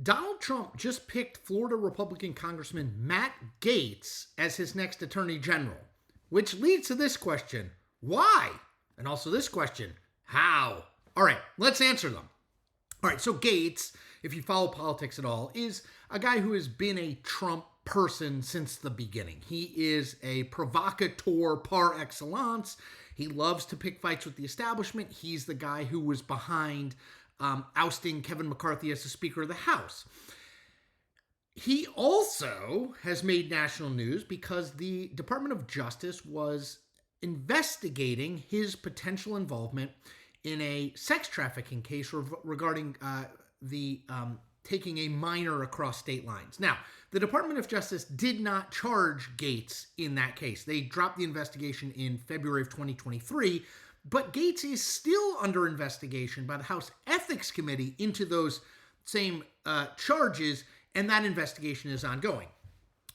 Donald Trump just picked Florida Republican Congressman Matt Gaetz as his next attorney general, which leads to this question: why? And also this question: how? All right, let's answer them. All right, so Gaetz, if you follow politics at all, is a guy who has been a Trump person since the beginning. He is a provocateur par excellence. He loves to pick fights with the establishment. He's the guy who was behind ousting Kevin McCarthy as the Speaker of the House. He also has made national news because the Department of Justice was investigating his potential involvement in a sex trafficking case regarding the taking a minor across state lines. Now, the Department of Justice did not charge Gaetz in that case. They dropped the investigation in February of 2023, but Gaetz is still under investigation by the House Ethics Committee into those same charges, and that investigation is ongoing,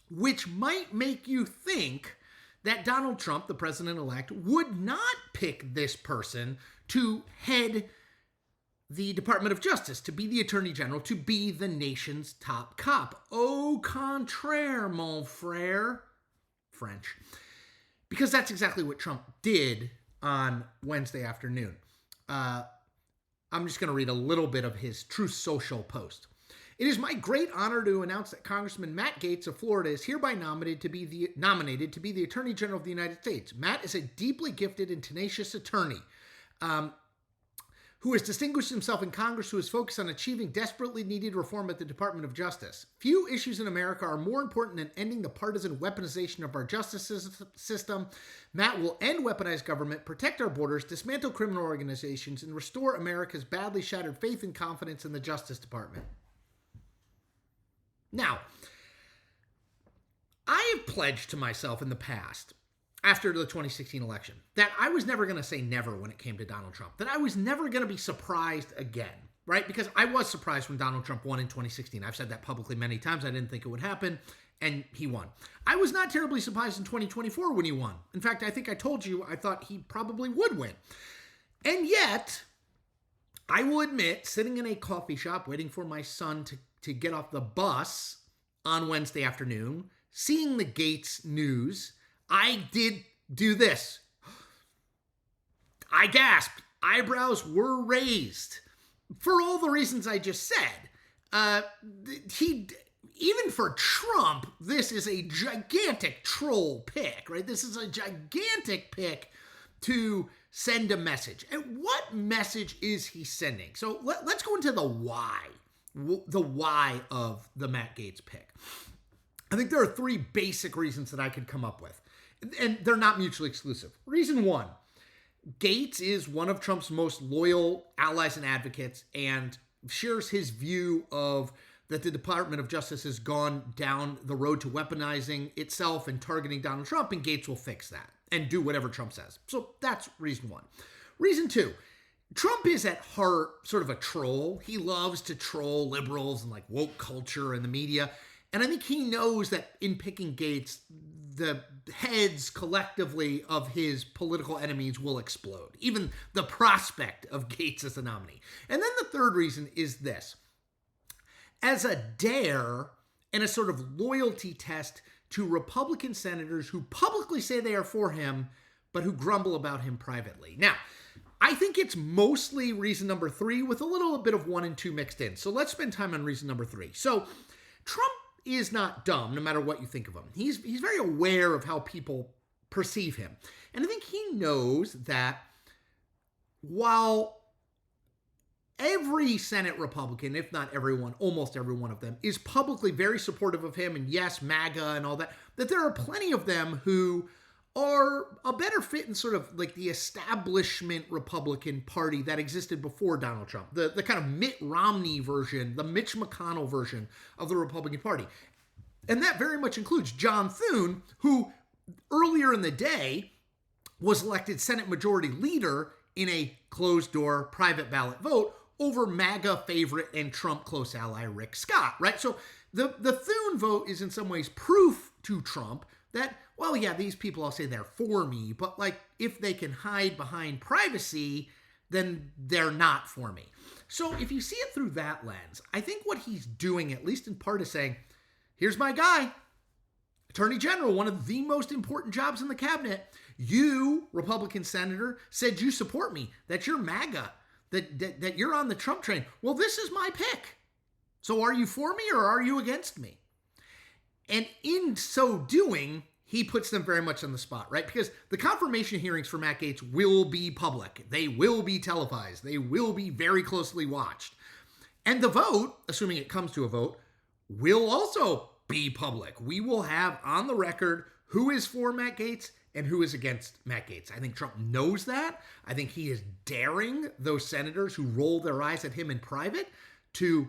which might make you think that Donald Trump, the president-elect, would not pick this person to head the Department of Justice, to be the Attorney General, to be the nation's top cop. Au contraire, mon frère. French. Because that's exactly what Trump did on Wednesday afternoon. I'm just going to read a little bit of his Truth Social post. It is my great honor to announce that Congressman Matt Gaetz of Florida is hereby nominated to be the Attorney General of the United States. Matt is a deeply gifted and tenacious attorney who has distinguished himself in Congress, who is focused on achieving desperately needed reform at the Department of Justice. Few issues in America are more important than ending the partisan weaponization of our justice system. Matt will end weaponized government, protect our borders, dismantle criminal organizations, and restore America's badly shattered faith and confidence in the Justice Department. Now, I have pledged to myself in the past, after the 2016 election, that I was never going to say never when it came to Donald Trump, that I was never going to be surprised again, right? Because I was surprised when Donald Trump won in 2016. I've said that publicly many times. I didn't think it would happen, and he won. I was not terribly surprised in 2024 when he won. In fact, I think I told you I thought he probably would win. And yet, I will admit, sitting in a coffee shop waiting for my son to get off the bus on Wednesday afternoon, seeing the Gaetz news, I did do this. I gasped. Eyebrows were raised for all the reasons I just said. Even for Trump, this is a gigantic troll pick, right? This is a gigantic pick to send a message. And what message is he sending? So let's go into the why of the Matt Gaetz pick. I think there are three basic reasons that I could come up with, and they're not mutually exclusive. Reason one, Gaetz is one of Trump's most loyal allies and advocates and shares his view of that the Department of Justice has gone down the road to weaponizing itself and targeting Donald Trump, and Gaetz will fix that and do whatever Trump says. So that's reason one. Reason two, Trump is at heart sort of a troll. He loves to troll liberals and like woke culture and the media. And I think he knows that in picking Gaetz, the heads collectively of his political enemies will explode. Even the prospect of Gaetz as a nominee. And then the third reason is this. As a dare and a sort of loyalty test to Republican senators who publicly say they are for him, but who grumble about him privately. Now, I think it's mostly reason number three with a little bit of one and two mixed in. So let's spend time on reason number three. So Trump is not dumb, no matter what you think of him. He's very aware of how people perceive him. And I think he knows that while every Senate Republican, if not everyone, almost every one of them, is publicly very supportive of him, and yes, MAGA and all that, that there are plenty of them who are a better fit in sort of like the establishment Republican Party that existed before Donald Trump, the kind of Mitt Romney version, the Mitch McConnell version of the Republican Party. And that very much includes John Thune, who earlier in the day was elected Senate Majority Leader in a closed-door private ballot vote over MAGA favorite and Trump close ally Rick Scott, right? So the Thune vote is in some ways proof to Trump that, well, yeah, these people, I'll say they're for me, but like if they can hide behind privacy, then they're not for me. So if you see it through that lens, I think what he's doing, at least in part, is saying, here's my guy, Attorney General, one of the most important jobs in the cabinet. You, Republican senator, said you support me, that you're MAGA, that you're on the Trump train. Well, this is my pick. So are you for me or are you against me? And in so doing, he puts them very much on the spot, right? Because the confirmation hearings for Matt Gaetz will be public. They will be televised. They will be very closely watched. And the vote, assuming it comes to a vote, will also be public. We will have on the record who is for Matt Gaetz and who is against Matt Gaetz. I think Trump knows that. I think he is daring those senators who roll their eyes at him in private to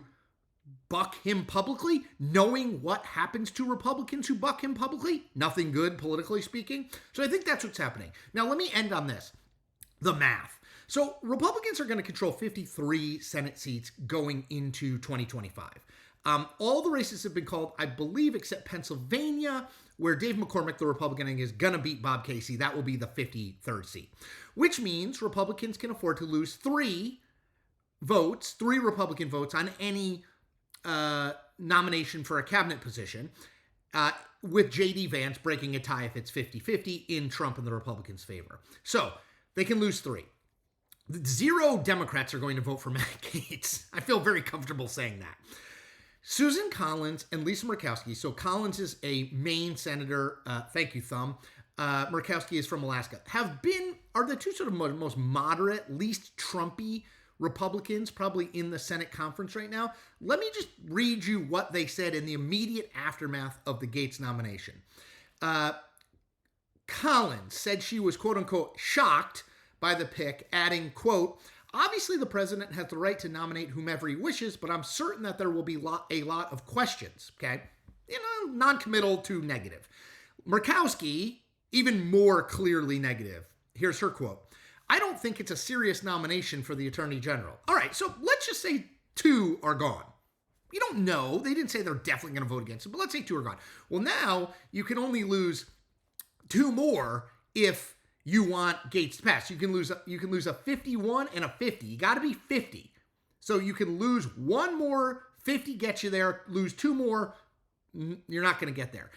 buck him publicly, knowing what happens to Republicans who buck him publicly. Nothing good, politically speaking. So I think that's what's happening. Now, let me end on this. The math. So Republicans are going to control 53 Senate seats going into 2025. All the races have been called, I believe, except Pennsylvania, where Dave McCormick, the Republican, is going to beat Bob Casey. That will be the 53rd seat, which means Republicans can afford to lose three Republican votes on any nomination for a cabinet position, with J.D. Vance breaking a tie if it's 50-50 in Trump and the Republicans' favor. So they can lose three. 0 Democrats are going to vote for Matt Gaetz. I feel very comfortable saying that. Susan Collins and Lisa Murkowski. So Collins is a Maine senator. Thank you, Thumb. Murkowski is from Alaska. Are the two sort of most moderate, least Trumpy Republicans probably in the Senate conference right now. Let me just read you what they said in the immediate aftermath of the Gaetz nomination. Collins said she was, quote unquote, shocked by the pick, adding, quote, obviously the president has the right to nominate whomever he wishes, but I'm certain that there will be a lot of questions, okay? Non-committal to negative. Murkowski, even more clearly negative. Here's her quote. I don't think it's a serious nomination for the Attorney General. All right, so let's just say 2 are gone. You don't know. They didn't say they're definitely going to vote against it, but let's say 2 are gone. Well, now you can only lose 2 more if you want Gaetz to pass. You can lose a 51 and a 50. You got to be 50. So you can lose 1 more, 50 gets you there, lose 2 more, you're not going to get there.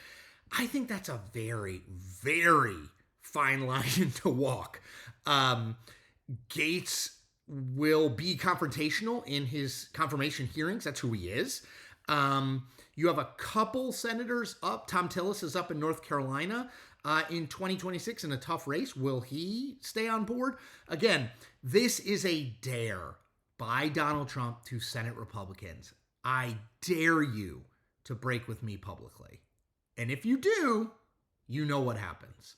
I think that's a very, very fine line to walk. Gaetz will be confrontational in his confirmation hearings. That's who he is. You have a couple senators up. Tom Tillis is up in North Carolina in 2026 in a tough race. Will he stay on board? Again, this is a dare by Donald Trump to Senate Republicans. I dare you to break with me publicly. And if you do, you know what happens.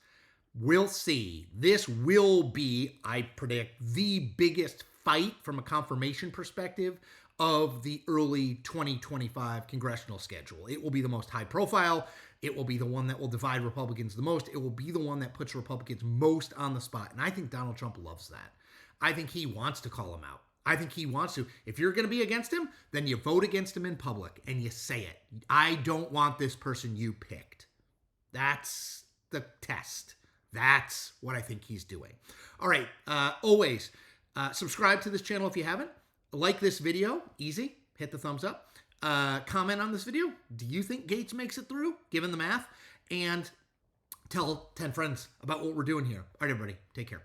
We'll see. This will be, I predict, the biggest fight from a confirmation perspective of the early 2025 congressional schedule. It will be the most high profile. It will be the one that will divide Republicans the most. It will be the one that puts Republicans most on the spot. And I think Donald Trump loves that. I think he wants to call him out. I think he wants to. If you're going to be against him, then you vote against him in public and you say it. I don't want this person you picked. That's the test. That's what I think he's doing. All right. Always subscribe to this channel if you haven't. Like this video. Easy. Hit the thumbs up. Comment on this video. Do you think Gaetz makes it through, given the math? And tell 10 friends about what we're doing here. All right, everybody. Take care.